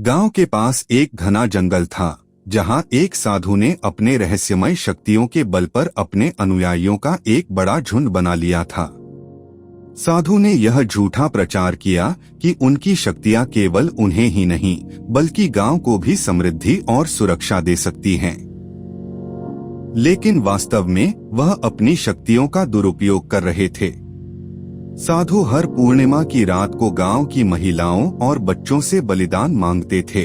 गांव के पास एक घना जंगल था जहां एक साधु ने अपने रहस्यमय शक्तियों के बल पर अपने अनुयायियों का एक बड़ा झुंड बना लिया था। साधु ने यह झूठा प्रचार किया कि उनकी शक्तियां केवल उन्हें ही नहीं बल्कि गांव को भी समृद्धि और सुरक्षा दे सकती हैं। लेकिन वास्तव में वह अपनी शक्तियों का दुरुपयोग कर रहे थे। साधु हर पूर्णिमा की रात को गांव की महिलाओं और बच्चों से बलिदान मांगते थे।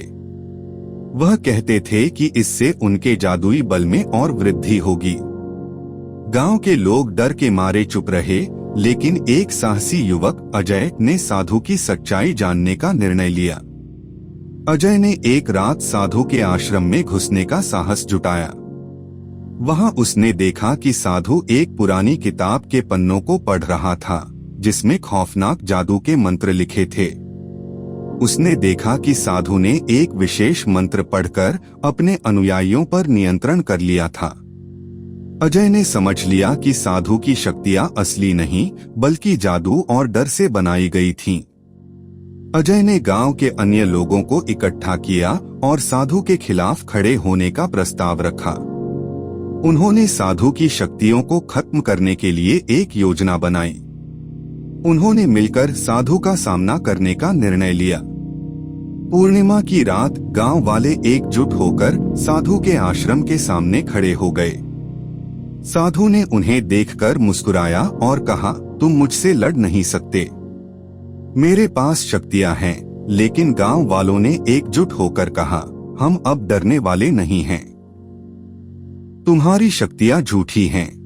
वह कहते थे कि इससे उनके जादुई बल में और वृद्धि होगी। गांव के लोग डर के मारे चुप रहे, लेकिन एक साहसी युवक अजय ने साधु की सच्चाई जानने का निर्णय लिया। अजय ने एक रात साधु के आश्रम में घुसने का साहस जुटाया। वहां उसने देखा कि साधु एक पुरानी किताब के पन्नों को पढ़ रहा था जिसमें खौफनाक जादू के मंत्र लिखे थे। उसने देखा कि साधु ने एक विशेष मंत्र पढ़कर अपने अनुयायियों पर नियंत्रण कर लिया था। अजय ने समझ लिया कि साधु की शक्तियां असली नहीं बल्कि जादू और डर से बनाई गई थीं। अजय ने गांव के अन्य लोगों को इकट्ठा किया और साधु के खिलाफ खड़े होने का प्रस्ताव रखा। उन्होंने साधु की शक्तियों को खत्म करने के लिए एक योजना बनाई। उन्होंने मिलकर साधु का सामना करने का निर्णय लिया। पूर्णिमा की रात गांव वाले एकजुट होकर साधु के आश्रम के सामने खड़े हो गए। साधु ने उन्हें देखकर मुस्कुराया और कहा, तुम मुझसे लड़ नहीं सकते। मेरे पास शक्तियां हैं। लेकिन गांव वालों ने एकजुट होकर कहा, हम अब डरने वाले नहीं हैं। तुम्हारी शक्तियां झूठी हैं।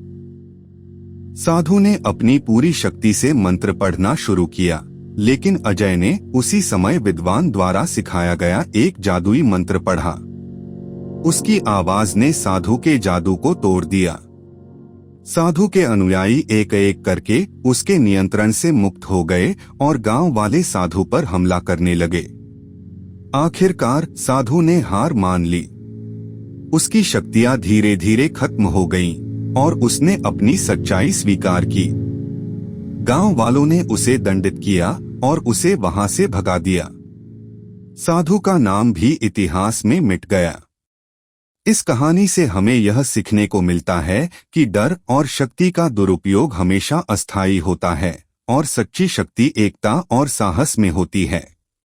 साधु ने अपनी पूरी शक्ति से मंत्र पढ़ना शुरू किया, लेकिन अजय ने उसी समय विद्वान द्वारा सिखाया गया एक जादुई मंत्र पढ़ा। उसकी आवाज ने साधु के जादू को तोड़ दिया। साधु के अनुयायी एक एक करके उसके नियंत्रण से मुक्त हो गए और गांव वाले साधु पर हमला करने लगे। आखिरकार साधु ने हार मान ली। उसकी शक्तियां धीरे धीरे खत्म हो गईं और उसने अपनी सच्चाई स्वीकार की। गांव वालों ने उसे दंडित किया और उसे वहां से भगा दिया। साधु का नाम भी इतिहास में मिट गया। इस कहानी से हमें यह सीखने को मिलता है कि डर और शक्ति का दुरुपयोग हमेशा अस्थायी होता है और सच्ची शक्ति एकता और साहस में होती है।